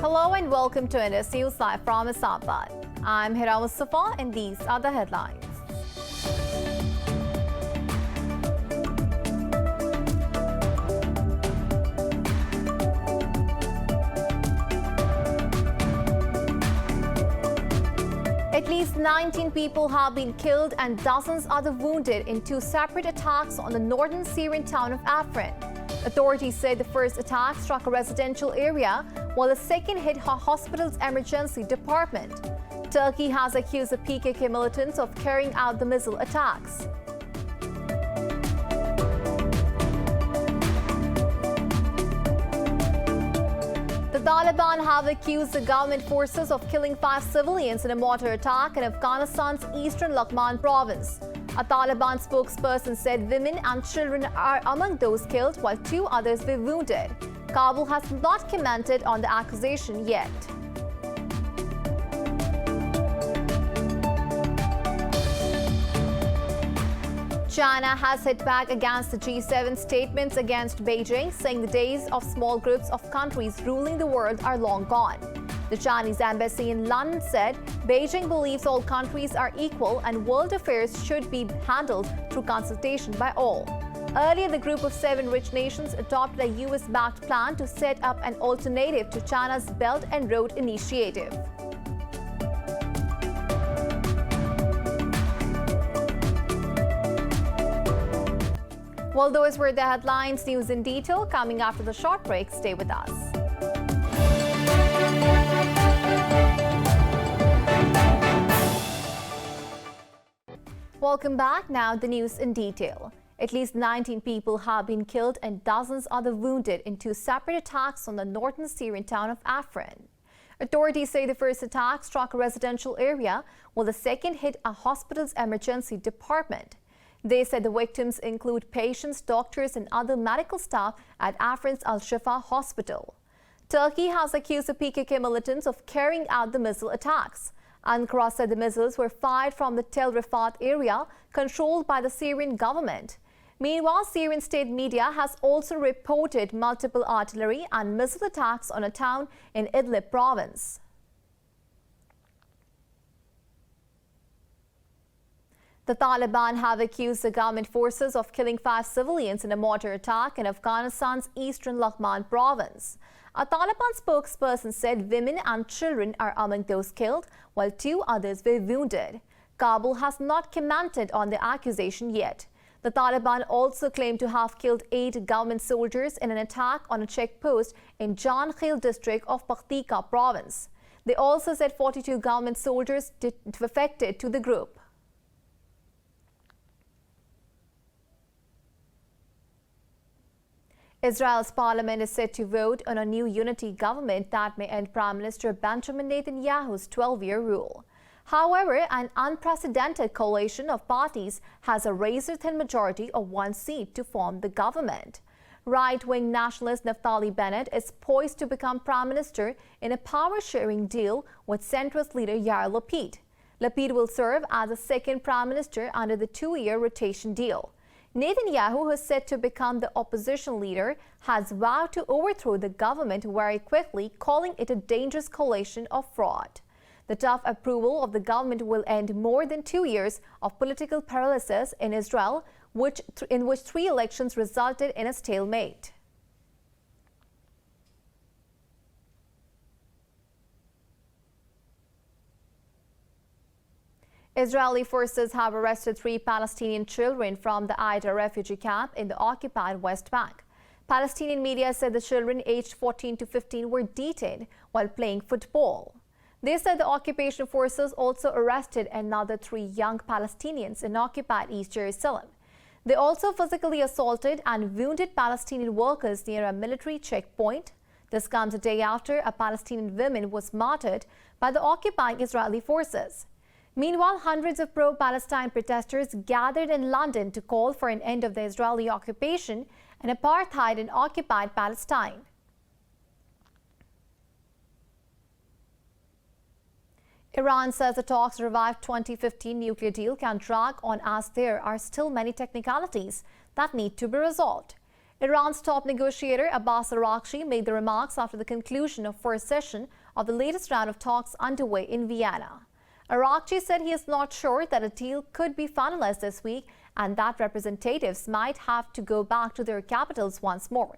Hello and welcome to Indus News Live from Islamabad. I'm Hira Mustafa and these are the headlines. At least 19 people have been killed and dozens other wounded in two separate attacks on the northern Syrian town of Afrin. Authorities said the first attack struck a residential area, while the second hit a hospital's emergency department. Turkey has accused the PKK militants of carrying out the missile attacks. The Taliban have accused the government forces of killing 5 civilians in a mortar attack in Afghanistan's eastern Laghman province. A Taliban spokesperson said women and children are among those killed, while 2 others were wounded. Kabul has not commented on the accusation yet. China has hit back against the G7 statements against Beijing, saying the days of small groups of countries ruling the world are long gone. The Chinese embassy in London said Beijing believes all countries are equal and world affairs should be handled through consultation by all. Earlier, the group of 7 rich nations adopted a US-backed plan to set up an alternative to China's Belt and Road Initiative. Well, those were the headlines. News in detail coming after the short break. Stay with us. Welcome back. Now the news in detail. At least 19 people have been killed and dozens other wounded in 2 separate attacks on the northern Syrian town of Afrin. Authorities say the first attack struck a residential area, while the second hit a hospital's emergency department. They said the victims include patients, doctors, and other medical staff at Afrin's Al-Shifa hospital. Turkey has accused the PKK militants of carrying out the missile attacks. Ankara said the missiles were fired from the Tel Rifat area controlled by the Syrian government. Meanwhile, Syrian state media has also reported multiple artillery and missile attacks on a town in Idlib province. The Taliban have accused the government forces of killing 5 civilians in a mortar attack in Afghanistan's eastern Laghman province. A Taliban spokesperson said women and children are among those killed, while 2 others were wounded. Kabul has not commented on the accusation yet. The Taliban also claimed to have killed 8 government soldiers in an attack on a checkpost in Jankhil district of Paktika province. They also said 42 government soldiers defected to the group. Israel's parliament is set to vote on a new unity government that may end Prime Minister Benjamin Netanyahu's 12-year rule. However, an unprecedented coalition of parties has a razor-thin majority of 1 seat to form the government. Right-wing nationalist Naftali Bennett is poised to become Prime Minister in a power-sharing deal with centrist leader Yair Lapid. Lapid will serve as the second Prime Minister under the 2-year rotation deal. Netanyahu, who is set to become the opposition leader, has vowed to overthrow the government very quickly, calling it a dangerous coalition of fraud. The tough approval of the government will end more than 2 years of political paralysis in Israel, in which 3 elections resulted in a stalemate. Israeli forces have arrested 3 Palestinian children from the Aida refugee camp in the occupied West Bank. Palestinian media said the children aged 14 to 15 were detained while playing football. They said the occupation forces also arrested another 3 young Palestinians in occupied East Jerusalem. They also physically assaulted and wounded Palestinian workers near a military checkpoint. This comes a day after a Palestinian woman was martyred by the occupying Israeli forces. Meanwhile, hundreds of pro-Palestine protesters gathered in London to call for an end of the Israeli occupation and apartheid in occupied Palestine. Iran says the talks to revive 2015 nuclear deal can drag on as there are still many technicalities that need to be resolved. Iran's top negotiator Abbas Araghchi made the remarks after the conclusion of first session of the latest round of talks underway in Vienna. Araghchi said he is not sure that a deal could be finalized this week and that representatives might have to go back to their capitals once more.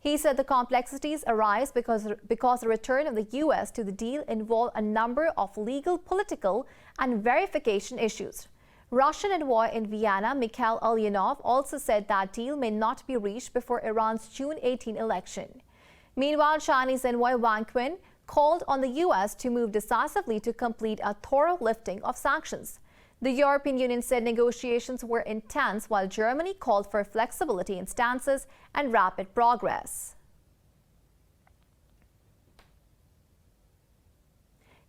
He said the complexities arise because the return of the U.S. to the deal involved a number of legal, political, and verification issues. Russian envoy in Vienna, Mikhail Ulyanov, also said that deal may not be reached before Iran's June 18 election. Meanwhile, Chinese envoy Wang Qin called on the U.S. to move decisively to complete a thorough lifting of sanctions. The European Union said negotiations were intense, while Germany called for flexibility in stances and rapid progress.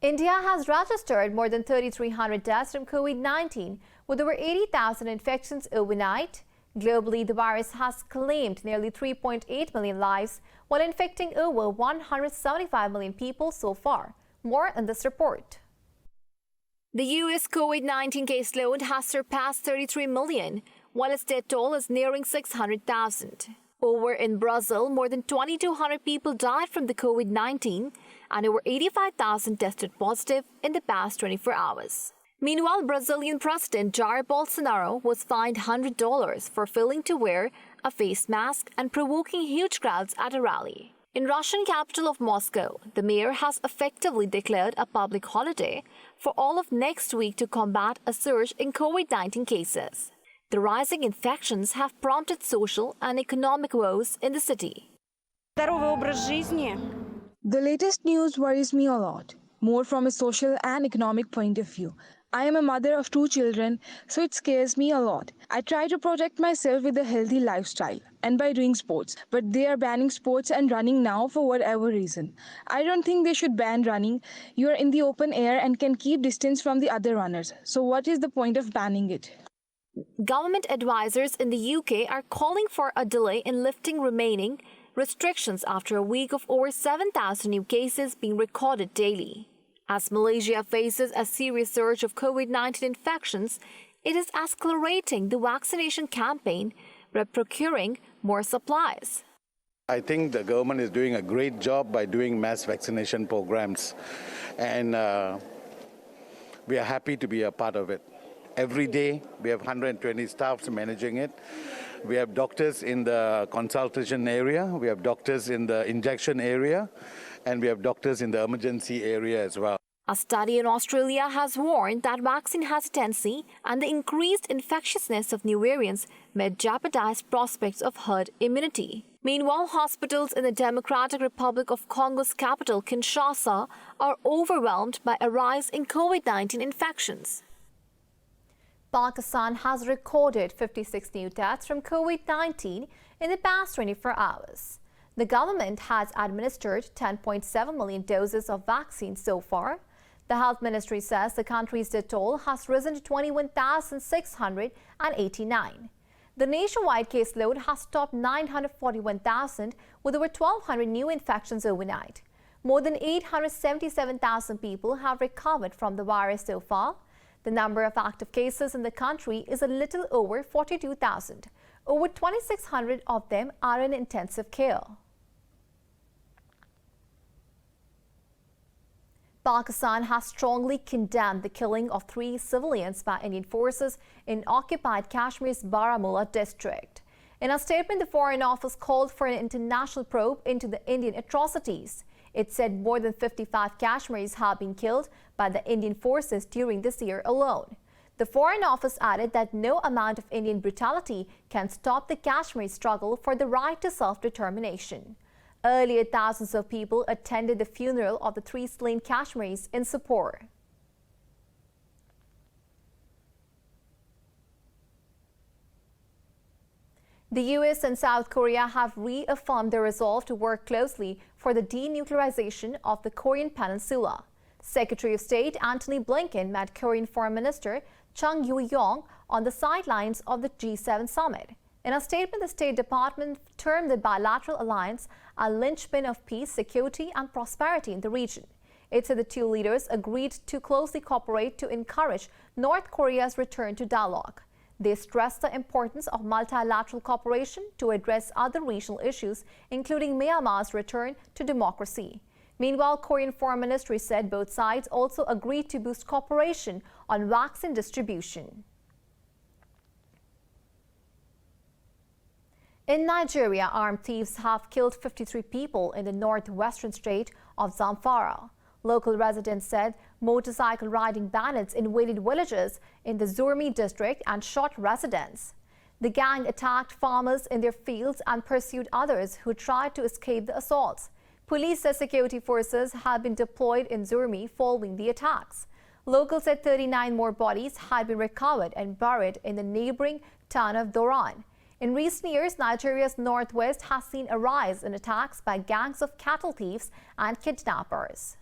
India has registered more than 3,300 deaths from COVID-19, with over 80,000 infections overnight. Globally, the virus has claimed nearly 3.8 million lives, while infecting over 175 million people so far. More in this report. The U.S. COVID-19 caseload has surpassed 33 million, while its death toll is nearing 600,000. Over in Brazil, more than 2,200 people died from the COVID-19 and over 85,000 tested positive in the past 24 hours. Meanwhile, Brazilian President Jair Bolsonaro was fined $100 for failing to wear a face mask and provoking huge crowds at a rally. In Russian capital of Moscow, the mayor has effectively declared a public holiday for all of next week to combat a surge in COVID-19 cases. The rising infections have prompted social and economic woes in the city. The latest news worries me a lot, more from a social and economic point of view. I am a mother of 2 children, so it scares me a lot. I try to protect myself with a healthy lifestyle and by doing sports, but they are banning sports and running now for whatever reason. I don't think they should ban running. You are in the open air and can keep distance from the other runners. So what is the point of banning it? Government advisors in the UK are calling for a delay in lifting remaining restrictions after a week of over 7,000 new cases being recorded daily. As Malaysia faces a serious surge of COVID-19 infections, it is accelerating the vaccination campaign by procuring more supplies. I think the government is doing a great job by doing mass vaccination programs, and we are happy to be a part of it. Every day, we have 120 staffs managing it. We have doctors in the consultation area, we have doctors in the injection area, and we have doctors in the emergency area as well. A study in Australia has warned that vaccine hesitancy and the increased infectiousness of new variants may jeopardize prospects of herd immunity. Meanwhile, hospitals in the Democratic Republic of Congo's capital, Kinshasa, are overwhelmed by a rise in COVID-19 infections. Pakistan has recorded 56 new deaths from COVID-19 in the past 24 hours. The government has administered 10.7 million doses of vaccine so far. The health ministry says the country's death toll has risen to 21,689. The nationwide caseload has topped 941,000 with over 1,200 new infections overnight. More than 877,000 people have recovered from the virus so far. The number of active cases in the country is a little over 42,000. Over 2,600 of them are in intensive care. Pakistan has strongly condemned the killing of 3 civilians by Indian forces in occupied Kashmir's Baramulla district. In a statement, the Foreign Office called for an international probe into the Indian atrocities. It said more than 55 Kashmiris have been killed by the Indian forces during this year alone. The Foreign Office added that no amount of Indian brutality can stop the Kashmiri struggle for the right to self-determination. Earlier, thousands of people attended the funeral of the 3 slain Kashmiris in Sopore. The U.S. and South Korea have reaffirmed their resolve to work closely for the denuclearization of the Korean Peninsula. Secretary of State Antony Blinken met Korean Foreign Minister Chung Yoo-yong on the sidelines of the G7 summit. In a statement, the State Department termed the bilateral alliance a linchpin of peace, security, and prosperity in the region. It said the 2 leaders agreed to closely cooperate to encourage North Korea's return to dialogue. They stressed the importance of multilateral cooperation to address other regional issues, including Myanmar's return to democracy. Meanwhile, Korean Foreign Ministry said both sides also agreed to boost cooperation on vaccine distribution. In Nigeria, armed thieves have killed 53 people in the northwestern state of Zamfara. Local residents said motorcycle riding bandits invaded villages in the Zurmi district and shot residents. The gang attacked farmers in their fields and pursued others who tried to escape the assaults. Police and security forces have been deployed in Zurmi following the attacks. Locals said 39 more bodies had been recovered and buried in the neighboring town of Doran. In recent years, Nigeria's northwest has seen a rise in attacks by gangs of cattle thieves and kidnappers.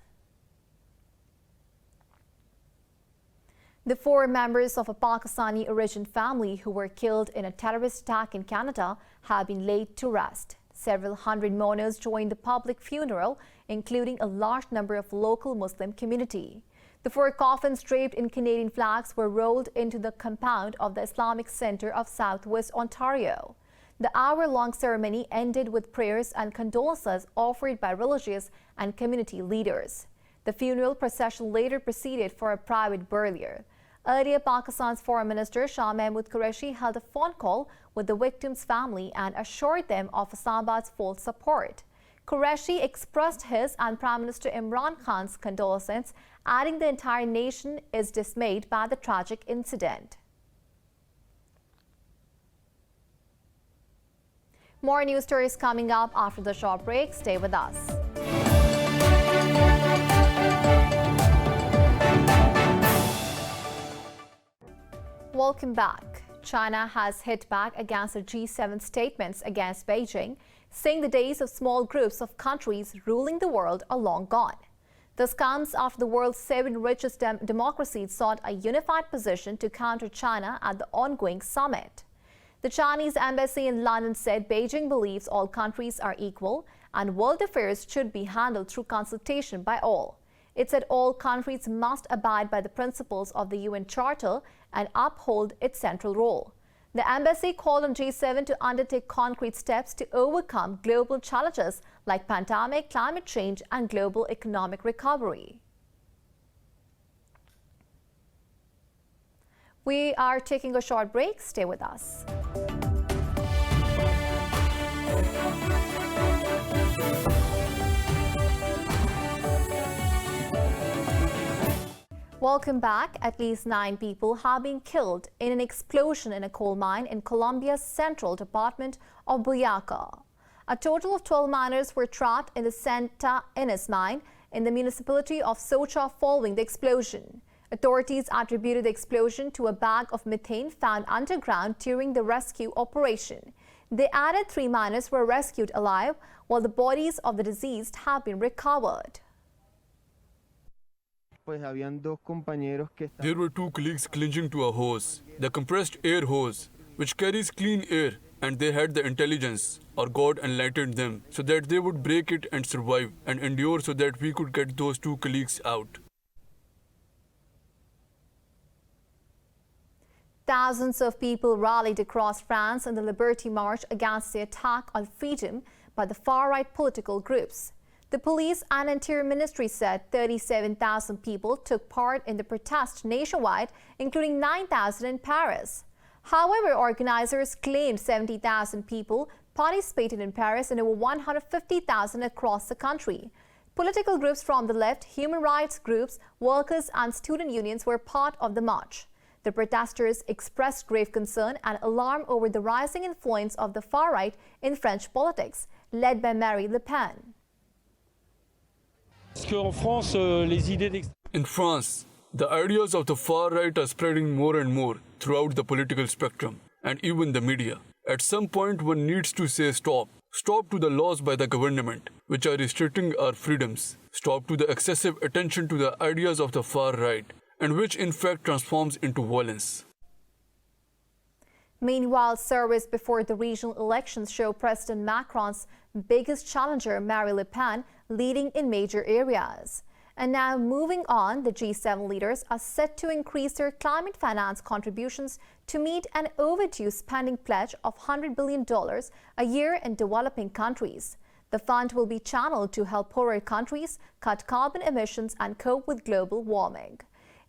The 4 members of a Pakistani origin family who were killed in a terrorist attack in Canada have been laid to rest. Several hundred mourners joined the public funeral, including a large number of local Muslim community. The 4 coffins draped in Canadian flags were rolled into the compound of the Islamic Centre of Southwest Ontario. The hour-long ceremony ended with prayers and condolences offered by religious and community leaders. The funeral procession later proceeded for a private burial. Earlier, Pakistan's Foreign Minister Shah Mahmood Qureshi held a phone call with the victims' family and assured them of Islamabad's full support. Qureshi expressed his and Prime Minister Imran Khan's condolences, adding the entire nation is dismayed by the tragic incident. More news stories coming up after the short break. Stay with us. Welcome back. China has hit back against the G7 statements against Beijing, saying the days of small groups of countries ruling the world are long gone. This comes after the world's 7 richest democracies sought a unified position to counter China at the ongoing summit. The Chinese embassy in London said Beijing believes all countries are equal and world affairs should be handled through consultation by all. It said all countries must abide by the principles of the UN Charter and uphold its central role. The embassy called on G7 to undertake concrete steps to overcome global challenges like pandemic, climate change, and global economic recovery. We are taking a short break. Stay with us. Welcome back. At least 9 people have been killed in an explosion in a coal mine in Colombia's central department of Boyaca. A total of 12 miners were trapped in the Santa Ynez mine in the municipality of Socha following the explosion. Authorities attributed the explosion to a bag of methane found underground during the rescue operation. They added 3 miners were rescued alive, while the bodies of the deceased have been recovered. There were 2 colleagues clinging to a hose, the compressed air hose, which carries clean air, and they had the intelligence, or God enlightened them, so that they would break it and survive and endure so that we could get those 2 colleagues out. Thousands of people rallied across France in the Liberty March against the attack on freedom by the far-right political groups. The police and Interior Ministry said 37,000 people took part in the protest nationwide, including 9,000 in Paris. However, organizers claimed 70,000 people participated in Paris and over 150,000 across the country. Political groups from the left, human rights groups, workers and student unions were part of the march. The protesters expressed grave concern and alarm over the rising influence of the far right in French politics, led by Marine Le Pen. In France, the ideas of the far right are spreading more and more throughout the political spectrum and even the media. At some point, one needs to say stop. Stop to the laws by the government, which are restricting our freedoms. Stop to the excessive attention to the ideas of the far right, and which in fact transforms into violence. Meanwhile, surveys before the regional elections show President Macron's biggest challenger, Marine Le Pen, leading in major areas. And now moving on, the G7 leaders are set to increase their climate finance contributions to meet an overdue spending pledge of $100 billion a year in developing countries. The fund will be channeled to help poorer countries cut carbon emissions and cope with global warming.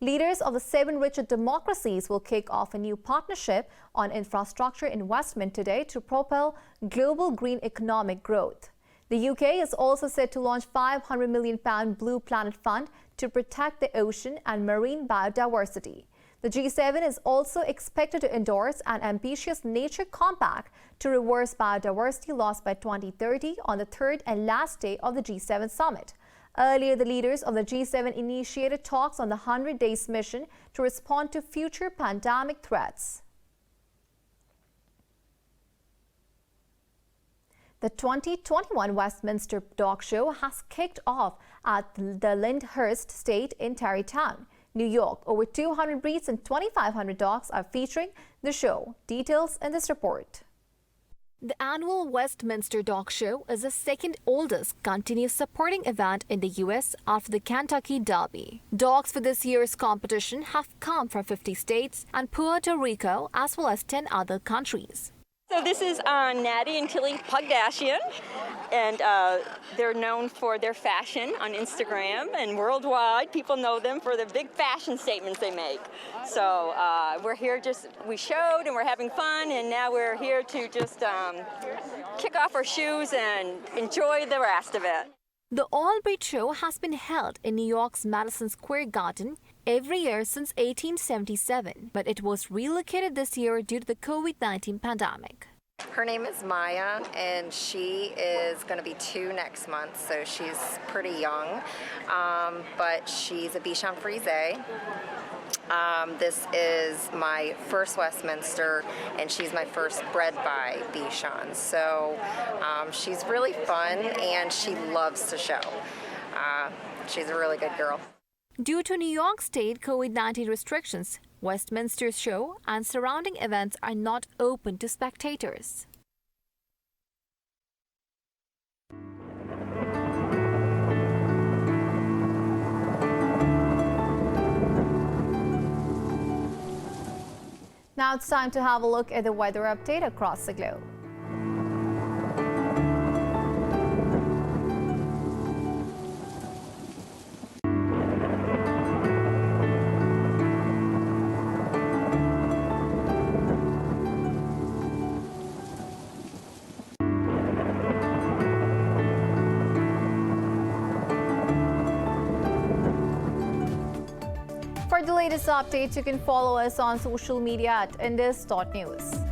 Leaders of the 7 richest democracies will kick off a new partnership on infrastructure investment today to propel global green economic growth. The UK is also set to launch £500 million Blue Planet Fund to protect the ocean and marine biodiversity. The G7 is also expected to endorse an ambitious nature compact to reverse biodiversity loss by 2030 on the third and last day of the G7 summit. Earlier, the leaders of the G7 initiated talks on the 100 Days mission to respond to future pandemic threats. The 2021 Westminster Dog Show has kicked off at the Lyndhurst Estate in Tarrytown, New York. Over 200 breeds and 2,500 dogs are featuring the show. Details in this report. The annual Westminster Dog Show is the second oldest continuous sporting event in the U.S. after the Kentucky Derby. Dogs for this year's competition have come from 50 states and Puerto Rico, as well as 10 other countries. So this is Natty and Tilly Pugdashian, and they're known for their fashion on Instagram, and worldwide people know them for the big fashion statements they make. So we're here we showed and we're having fun, and now we're here to just kick off our shoes and enjoy the rest of it. The all-breed show has been held in New York's Madison Square Garden every year since 1877, but it was relocated this year due to the COVID-19 pandemic. Her name is Maya, and she is going to be 2 next month, so she's pretty young, but she's a Bichon Frise. This is my first Westminster, and she's my first bred by Bichon. So she's really fun, and she loves to show. She's a really good girl. Due to New York State COVID-19 restrictions, Westminster's show and surrounding events are not open to spectators. Now it's time to have a look at the weather update across the globe. For the latest updates, you can follow us on social media at indus.news.